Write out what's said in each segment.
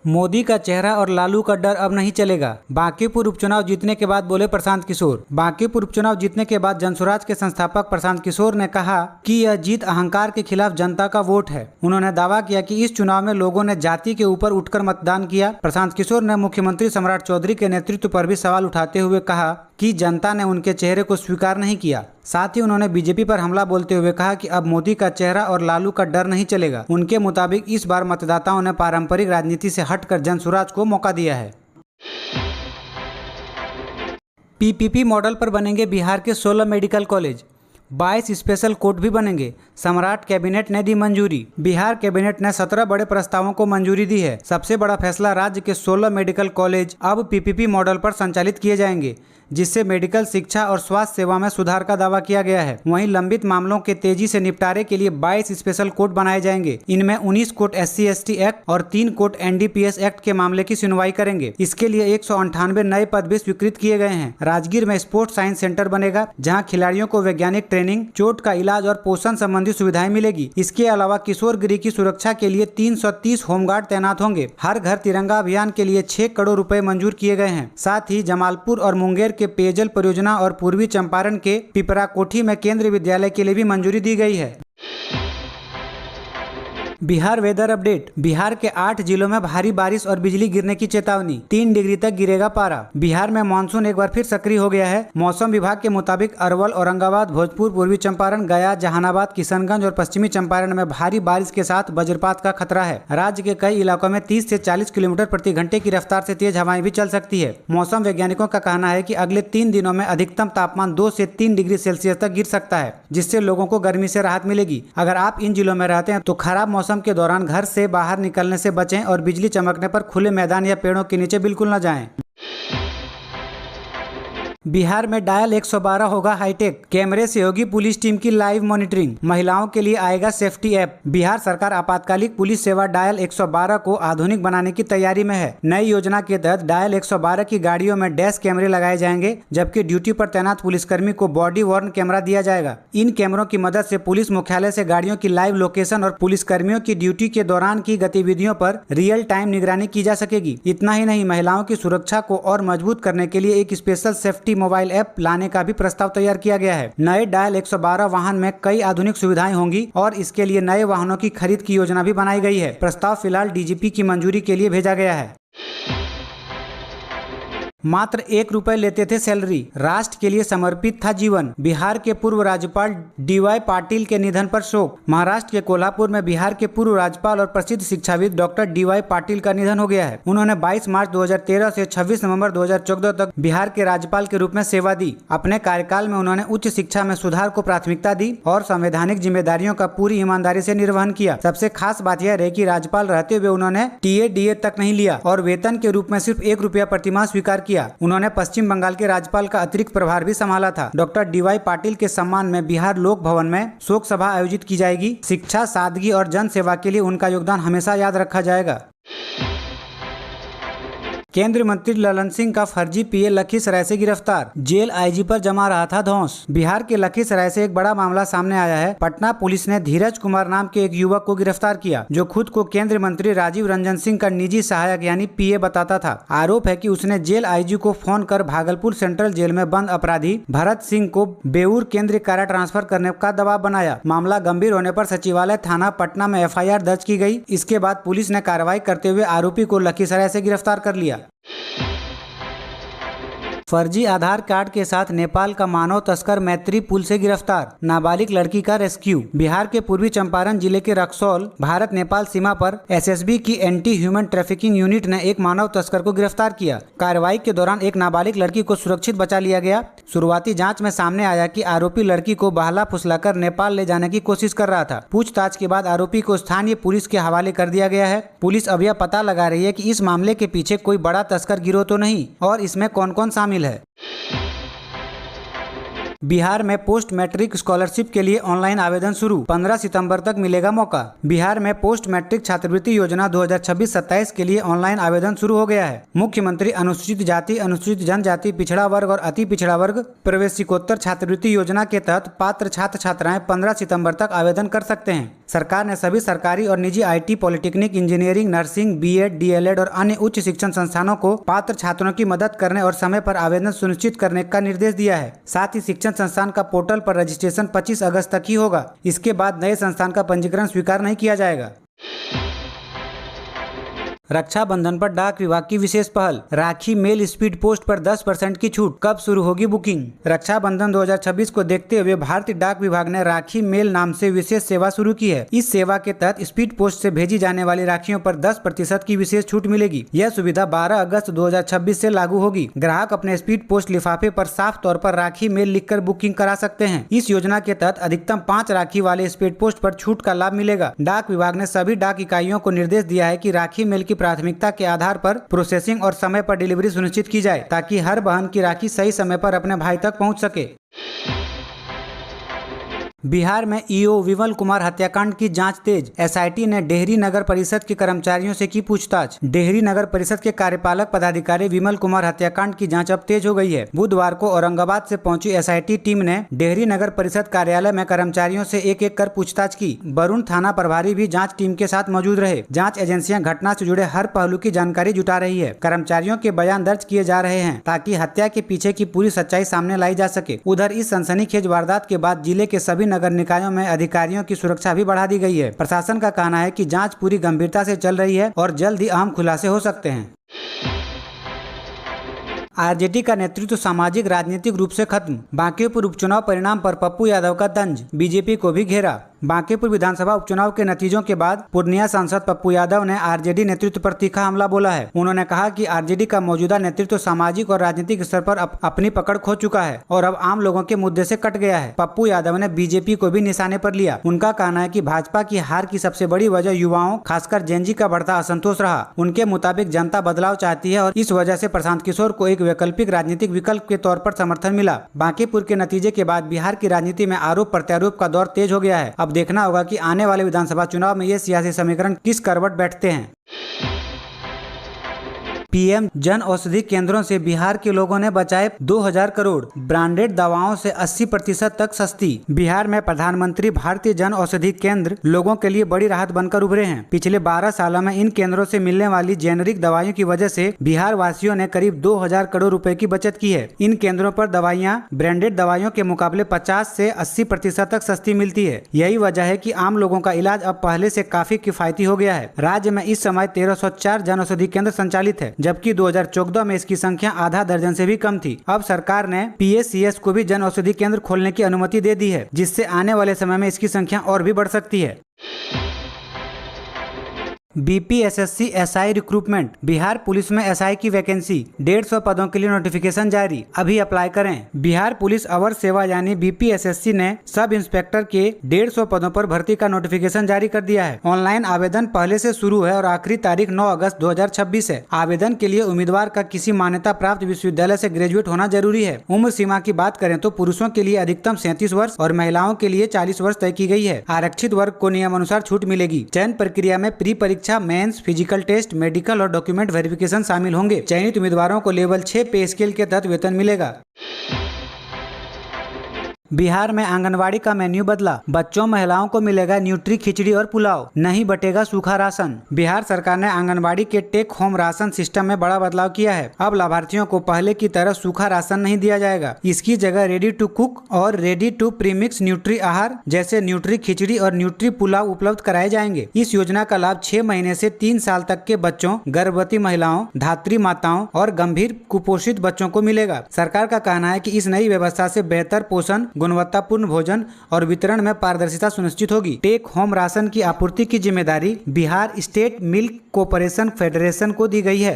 मोदी का चेहरा और लालू का डर अब नहीं चलेगा। बांकीपुर उपचुनाव जीतने के बाद बोले प्रशांत किशोर। बांकीपुर उपचुनाव जीतने के बाद जनसुराज के संस्थापक प्रशांत किशोर ने कहा कि यह जीत अहंकार के खिलाफ जनता का वोट है। उन्होंने दावा किया कि इस चुनाव में लोगों ने जाति के ऊपर उठकर मतदान किया। प्रशांत किशोर ने मुख्यमंत्री सम्राट चौधरी के नेतृत्व पर भी सवाल उठाते हुए कहा कि जनता ने उनके चेहरे को स्वीकार नहीं किया। साथ ही उन्होंने बीजेपी पर हमला बोलते हुए कहा कि अब मोदी का चेहरा और लालू का डर नहीं चलेगा। उनके मुताबिक इस बार मतदाताओं ने पारंपरिक राजनीति से हटकर जनसुराज को मौका दिया है। पीपीपी मॉडल पर बनेंगे बिहार के 16 मेडिकल कॉलेज, 22 स्पेशल कोर्ट भी बनेंगे। सम्राट कैबिनेट ने दी मंजूरी। बिहार कैबिनेट ने 17 बड़े प्रस्तावों को मंजूरी दी है। सबसे बड़ा फैसला, राज्य के 16 मेडिकल कॉलेज अब पीपीपी मॉडल पर संचालित किए जाएंगे, जिससे मेडिकल शिक्षा और स्वास्थ्य सेवा में सुधार का दावा किया गया है। वहीं लंबित मामलों के तेजी से निपटारे के लिए 22 स्पेशल कोर्ट बनाए जाएंगे। इनमें 19 कोर्ट SC/ST एक्ट और 3 कोर्ट NDPS एक्ट के मामले की सुनवाई करेंगे। इसके लिए 198 नए पद भी स्वीकृत किए गए हैं। राजगीर में स्पोर्ट्स साइंस सेंटर बनेगा, जहाँ खिलाड़ियों को वैज्ञानिक ट्रेनिंग, चोट का इलाज और पोषण संबंधी सुविधाएं मिलेगी। इसके अलावा किशोरगिरी की सुरक्षा के लिए 330 होमगार्ड तैनात होंगे। हर घर तिरंगा अभियान के लिए 6 करोड़ रुपए मंजूर किए गए हैं। साथ ही जमालपुर और मुंगेर के पेयजल परियोजना और पूर्वी चंपारण के पिपराकोठी में केंद्रीय विद्यालय के लिए भी मंजूरी दी गई है। Bihar weather update. बिहार के 8 जिलों में भारी बारिश और बिजली गिरने की चेतावनी। 3 डिग्री तक गिरेगा पारा। बिहार में मानसून एक बार फिर सक्रिय हो गया है। मौसम विभाग के मुताबिक अरवल, औरंगाबाद, भोजपुर, पूर्वी चंपारण, गया, जहानाबाद, किशनगंज और पश्चिमी चंपारण में भारी बारिश के साथ वज्रपात का खतरा है। राज्य के कई इलाकों में 30 से 40 किलोमीटर प्रति घंटे की रफ्तार से तेज हवाएं भी चल सकती है। मौसम वैज्ञानिकों का कहना है कि अगले 3 दिनों में अधिकतम तापमान 2 से 3 डिग्री सेल्सियस तक गिर सकता है, जिससे लोगों को गर्मी से राहत मिलेगी। अगर आप इन जिलों में रहते हैं तो खराब मौसम के दौरान घर से बाहर निकलने से बचें और बिजली चमकने पर खुले मैदान या पेड़ों के नीचे बिल्कुल न जाएं। बिहार में डायल 112 होगा हाईटेक। कैमरे से होगी पुलिस टीम की लाइव मॉनिटरिंग। महिलाओं के लिए आएगा सेफ्टी ऐप। बिहार सरकार आपातकालिक पुलिस सेवा डायल 112 को आधुनिक बनाने की तैयारी में है। नई योजना के तहत डायल 112 की गाड़ियों में डैश कैमरे लगाए जाएंगे, जबकि ड्यूटी पर तैनात पुलिसकर्मी को बॉडी वॉर्न कैमरा दिया जाएगा। इन कैमरों की मदद से पुलिस मुख्यालय से गाड़ियों की लाइव लोकेशन और पुलिसकर्मियों की ड्यूटी के दौरान की गतिविधियों पर रियल टाइम निगरानी की जा सकेगी। इतना ही नहीं, महिलाओं की सुरक्षा को और मजबूत करने के लिए एक स्पेशल सेफ्टी मोबाइल ऐप लाने का भी प्रस्ताव तैयार किया गया है। नए डायल 112 वाहन में कई आधुनिक सुविधाएं होंगी और इसके लिए नए वाहनों की खरीद की योजना भी बनाई गई है। प्रस्ताव फिलहाल DGP की मंजूरी के लिए भेजा गया है। मात्र 1 रुपए लेते थे सैलरी, राष्ट्र के लिए समर्पित था जीवन। बिहार के पूर्व राज्यपाल DY पाटिल के निधन पर शोक। महाराष्ट्र के कोल्हापुर में बिहार के पूर्व राज्यपाल और प्रसिद्ध शिक्षाविद डॉक्टर DY पाटिल का निधन हो गया है। उन्होंने 22 मार्च 2013 से 26 नवंबर 2014 तक बिहार के राज्यपाल के रूप में सेवा दी। अपने कार्यकाल में उन्होंने उच्च शिक्षा में सुधार को प्राथमिकता दी और संवैधानिक जिम्मेदारियों का पूरी ईमानदारी से निर्वहन किया। सबसे खास बात यह रही कि राज्यपाल रहते हुए उन्होंने TA DA तक नहीं लिया और वेतन के रूप में सिर्फ 1 रुपया प्रतिमाह स्वीकार किया। उन्होंने पश्चिम बंगाल के राज्यपाल का अतिरिक्त प्रभार भी संभाला था। डॉक्टर DY पाटिल के सम्मान में बिहार लोक भवन में शोक सभा आयोजित की जाएगी। शिक्षा, सादगी और जन सेवा के लिए उनका योगदान हमेशा याद रखा जाएगा। केंद्रीय मंत्री ललन सिंह का फर्जी PA लखीसराय से गिरफ्तार। जेल IG पर जमा रहा था धौंस। बिहार के लखीसराय से एक बड़ा मामला सामने आया है। पटना पुलिस ने धीरज कुमार नाम के एक युवक को गिरफ्तार किया, जो खुद को केंद्रीय मंत्री राजीव रंजन सिंह का निजी सहायक यानी PA बताता था। आरोप है कि उसने जेल IG को फोन कर भागलपुर सेंट्रल जेल में बंद अपराधी भरत सिंह को बेऊर केंद्रीय कारा ट्रांसफर करने का दबाव बनाया। मामला गंभीर होने पर सचिवालय थाना पटना में FIR दर्ज की गई। इसके बाद पुलिस ने कार्रवाई करते हुए आरोपी को लखीसराय से गिरफ्तार कर लिया। फर्जी आधार कार्ड के साथ नेपाल का मानव तस्कर मैत्री पुल से गिरफ्तार। नाबालिग लड़की का रेस्क्यू। बिहार के पूर्वी चंपारण जिले के रक्सौल भारत नेपाल सीमा पर SSB की एंटी ह्यूमन ट्रैफिकिंग यूनिट ने एक मानव तस्कर को गिरफ्तार किया। कार्रवाई के दौरान एक नाबालिग लड़की को सुरक्षित बचा लिया गया। शुरुआती जांच में सामने आया कि आरोपी लड़की को बहला फुसलाकर नेपाल ले जाने की कोशिश कर रहा था। पूछताछ के बाद आरोपी को स्थानीय पुलिस के हवाले कर दिया गया है। पुलिस अब यह पता लगा रही है कि इस मामले के पीछे कोई बड़ा तस्कर गिरोह तो नहीं और इसमें कौन कौन शामिल है। बिहार में पोस्ट मैट्रिक स्कॉलरशिप के लिए ऑनलाइन आवेदन शुरू, 15 सितंबर तक मिलेगा मौका। बिहार में पोस्ट मैट्रिक छात्रवृत्ति योजना 2026-27 के लिए ऑनलाइन आवेदन शुरू हो गया है। मुख्यमंत्री अनुसूचित जाति, अनुसूचित जनजाति, पिछड़ा वर्ग और अति पिछड़ा वर्ग प्रवेशिकोत्तर छात्रवृत्ति योजना के तहत पात्र छात्र छात्राएं 15 सितंबर तक आवेदन कर सकते हैं। सरकार ने सभी सरकारी और निजी IT, polytechnic, engineering, nursing, BEd, DLEd और अन्य उच्च शिक्षण संस्थानों को पात्र छात्रों की मदद करने और समय पर आवेदन सुनिश्चित करने का निर्देश दिया है। साथ ही शिक्षण संस्थान का पोर्टल पर रजिस्ट्रेशन 25 अगस्त तक ही होगा। इसके बाद नए संस्थान का पंजीकरण स्वीकार नहीं किया जाएगा। रक्षाबंधन पर डाक विभाग की विशेष पहल, राखी मेल स्पीड पोस्ट पर 10% की छूट, कब शुरू होगी बुकिंग। रक्षाबंधन 2026 को देखते हुए भारतीय डाक विभाग ने राखी मेल नाम से विशेष सेवा शुरू की है। इस सेवा के तहत स्पीड पोस्ट से भेजी जाने वाली राखियों पर 10% की विशेष छूट मिलेगी। यह सुविधा 12 अगस्त 2026 से लागू होगी। ग्राहक अपने स्पीड पोस्ट लिफाफे पर साफ तौर पर राखी मेल लिखकर बुकिंग करा सकते हैं। इस योजना के तहत अधिकतम 5 राखी वाले स्पीड पोस्ट पर छूट का लाभ मिलेगा। डाक विभाग ने सभी डाक इकाइयों को निर्देश दिया है कि राखी मेल की प्राथमिकता के आधार पर प्रोसेसिंग और समय पर डिलीवरी सुनिश्चित की जाए, ताकि हर बहन की राखी सही समय पर अपने भाई तक पहुंच सके। बिहार में EO विमल कुमार हत्याकांड की जांच तेज, SIT ने डेहरी नगर परिषद के कर्मचारियों से की पूछताछ। डेहरी नगर परिषद के कार्यपालक पदाधिकारी विमल कुमार हत्याकांड की जांच अब तेज हो गई है। बुधवार को औरंगाबाद से पहुंची SIT टीम ने डेहरी नगर परिषद कार्यालय में कर्मचारियों से एक एक कर पूछताछ की। वरुण थाना प्रभारी भी जाँच टीम के साथ मौजूद रहे। जाँच एजेंसियाँ घटना से जुड़े हर पहलू की जानकारी जुटा रही है। कर्मचारियों के बयान दर्ज किए जा रहे हैं ताकि हत्या के पीछे की पूरी सच्चाई सामने लाई जा सके। उधर इस सनसनीखेज वारदात के बाद जिले के सभी नगर निकायों में अधिकारियों की सुरक्षा भी बढ़ा दी गई है। प्रशासन का कहना है कि जांच पूरी गंभीरता से चल रही है और जल्द ही अहम खुलासे हो सकते हैं। RJD का नेतृत्व सामाजिक राजनीतिक रूप से खत्म, बांकीपुर उपचुनाव परिणाम पर पप्पू यादव का तंज, बीजेपी को भी घेरा। बांकीपुर विधानसभा उपचुनाव के नतीजों के बाद पूर्णिया सांसद पप्पू यादव ने RJD नेतृत्व पर तीखा हमला बोला है। उन्होंने कहा कि RJD का मौजूदा नेतृत्व सामाजिक और राजनीतिक स्तर पर अपनी पकड़ खो चुका है और अब आम लोगों के मुद्दे से कट गया है। पप्पू यादव ने बीजेपी को भी निशाने पर लिया। उनका कहना है कि भाजपा की हार की सबसे बड़ी वजह युवाओं, खासकर जेनजी का बढ़ता असंतोष रहा। उनके मुताबिक जनता बदलाव चाहती है और इस वजह से प्रशांत किशोर को एक वैकल्पिक राजनीतिक विकल्प के तौर पर समर्थन मिला। बांकीपुर के नतीजे के बाद बिहार की राजनीति में आरोप प्रत्यारोप का दौर तेज हो गया है। अब देखना होगा कि आने वाले विधानसभा चुनाव में ये सियासी समीकरण किस करवट बैठते हैं। PM जन औषधि केंद्रों से बिहार के लोगों ने बचाए 2000 करोड़, ब्रांडेड दवाओं से 80% तक सस्ती। बिहार में प्रधानमंत्री भारतीय जन औषधि केंद्र लोगों के लिए बड़ी राहत बनकर उभरे हैं। पिछले 12 सालों में इन केंद्रों से मिलने वाली जेनेरिक दवाइयों की वजह से बिहार वासियों ने करीब 2000 करोड़ रुपए की बचत की है। इन केंद्रों पर दवाइयाँ ब्रांडेड दवाइयों के मुकाबले 50 से 80% तक सस्ती मिलती है। यही वजह है कि आम लोगों का इलाज अब पहले से काफी किफायती हो गया है। राज्य में इस समय 1304 जन औषधि केंद्र संचालित है, जबकि 2014 में इसकी संख्या आधा दर्जन से भी कम थी। अब सरकार ने PACS को भी जन औषधि केंद्र खोलने की अनुमति दे दी है, जिससे आने वाले समय में इसकी संख्या और भी बढ़ सकती है। BPSSC SI recruitment, Bihar police में SI की वैकेंसी, 150 पदों के लिए नोटिफिकेशन जारी, अभी अप्लाई करें। बिहार पुलिस अवर सेवा यानी BPSSC ने सब इंस्पेक्टर के 150 पदों पर भर्ती का नोटिफिकेशन जारी कर दिया है। ऑनलाइन आवेदन पहले से शुरू है और आखिरी तारीख 9 अगस्त 2026 है। आवेदन के लिए उम्मीदवार का किसी मान्यता प्राप्त विश्वविद्यालय से ग्रेजुएट होना जरूरी है। उम्र सीमा की बात करें तो पुरुषों के लिए अधिकतम 37 वर्ष और महिलाओं के लिए 40 वर्ष तय की गई है। आरक्षित वर्ग को नियमानुसार छूट मिलेगी। चयन प्रक्रिया में प्री परीक्षा, मेंस, फिजिकल टेस्ट, मेडिकल और डॉक्यूमेंट वेरिफिकेशन शामिल होंगे। चयनित उम्मीदवारों को लेवल 6 पे स्केल के तहत वेतन मिलेगा। बिहार में आंगनवाड़ी का मेन्यू बदला, बच्चों महिलाओं को मिलेगा न्यूट्री खिचड़ी और पुलाव, नहीं बटेगा सूखा राशन। बिहार सरकार ने आंगनवाड़ी के टेक होम राशन सिस्टम में बड़ा बदलाव किया है। अब लाभार्थियों को पहले की तरह सूखा राशन नहीं दिया जाएगा। इसकी जगह रेडी टू कुक और रेडी टू प्रीमिक्स न्यूट्री आहार जैसे न्यूट्री खिचड़ी और न्यूट्री पुलाव उपलब्ध कराए जाएंगे। इस योजना का लाभ 6 महीने से 3 साल तक के बच्चों, गर्भवती महिलाओं, धात्री माताओं और गंभीर कुपोषित बच्चों को मिलेगा। सरकार का कहना है कि इस नई व्यवस्था से बेहतर पोषण, गुणवत्तापूर्ण भोजन और वितरण में पारदर्शिता सुनिश्चित होगी। टेक होम राशन की आपूर्ति की जिम्मेदारी Bihar state milk cooperation federation को दी गई है।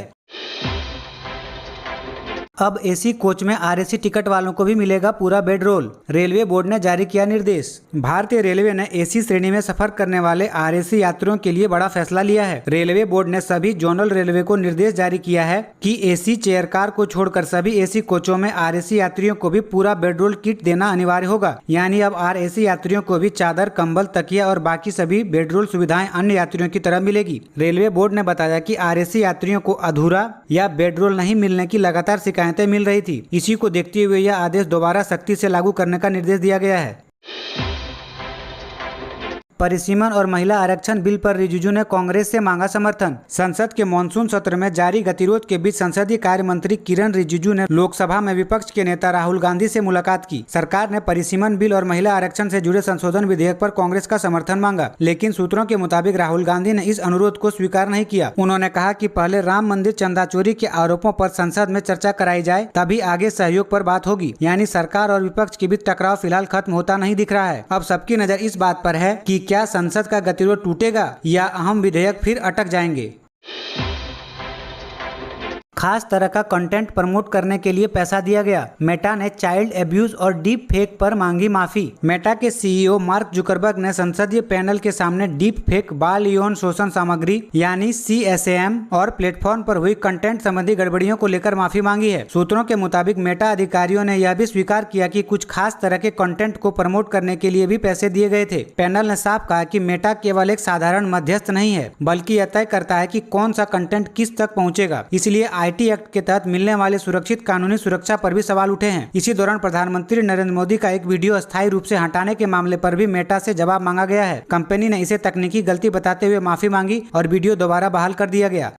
अब एसी कोच में आरएसी टिकट वालों को भी मिलेगा पूरा बेड रोल। रेलवे बोर्ड ने जारी किया निर्देश। भारतीय रेलवे ने एसी श्रेणी में सफर करने वाले आरएसी यात्रियों के लिए बड़ा फैसला लिया है। रेलवे बोर्ड ने सभी जोनल रेलवे को निर्देश जारी किया है कि एसी चेयर कार को छोड़कर सभी एसी कोचों में आरएसी यात्रियों को भी पूरा बेड रोल किट देना अनिवार्य होगा। यानी अब आरएसी यात्रियों को भी चादर, कंबल, तकिया और बाकी सभी बेड रोल सुविधाएं अन्य यात्रियों की तरह मिलेगी। रेलवे बोर्ड ने बताया कि आरएसी यात्रियों को अधूरा या बेड रोल नहीं मिलने की लगातार शिकायतें मिल रही थी। इसी को देखते हुए यह आदेश दोबारा सख्ती से लागू करने का निर्देश दिया गया है। परिसीमन और महिला आरक्षण बिल पर रिजिजू ने कांग्रेस से मांगा समर्थन। संसद के मानसून सत्र में जारी गतिरोध के बीच संसदीय कार्य मंत्री किरण रिजिजू ने लोकसभा में विपक्ष के नेता राहुल गांधी से मुलाकात की। सरकार ने परिसीमन बिल और महिला आरक्षण से जुड़े संशोधन विधेयक पर कांग्रेस का समर्थन मांगा, लेकिन सूत्रों के मुताबिक राहुल गांधी ने इस अनुरोध को स्वीकार नहीं किया। उन्होंने कहा कि पहले राम मंदिर चंदा चोरी के आरोपों पर संसद में चर्चा कराई जाए, तभी आगे सहयोग पर बात होगी। यानी सरकार और विपक्ष के बीच टकराव फिलहाल खत्म होता नहीं दिख रहा है। अब सबकी नजर इस बात पर है कि क्या संसद का गतिरोध टूटेगा या अहम विधेयक फिर अटक जाएंगे। खास तरह का कंटेंट प्रमोट करने के लिए पैसा दिया गया। मेटा ने चाइल्ड एब्यूज और डीप फेक पर मांगी माफी। मेटा के सीईओ मार्क जुकरबर्ग ने संसदीय पैनल के सामने डीप फेक बाल यौन शोषण सामग्री यानी CSAM और प्लेटफॉर्म पर हुई कंटेंट संबंधी गड़बड़ियों को लेकर माफी मांगी है। सूत्रों के मुताबिक मेटा अधिकारियों ने यह भी स्वीकार किया कि कुछ खास तरह के कंटेंट को प्रमोट करने के लिए भी पैसे दिए गए थे। पैनल ने साफ कहा कि मेटा केवल एक साधारण मध्यस्थ नहीं है, बल्कि यह तय करता है कि कौन सा कंटेंट किस तक पहुंचेगा। इसलिए IT एक्ट के तहत मिलने वाले सुरक्षित कानूनी सुरक्षा पर भी सवाल उठे हैं। इसी दौरान प्रधानमंत्री नरेंद्र मोदी का एक वीडियो अस्थायी रूप से हटाने के मामले पर भी मेटा से जवाब मांगा गया है। कंपनी ने इसे तकनीकी गलती बताते हुए माफी मांगी और वीडियो दोबारा बहाल कर दिया गया।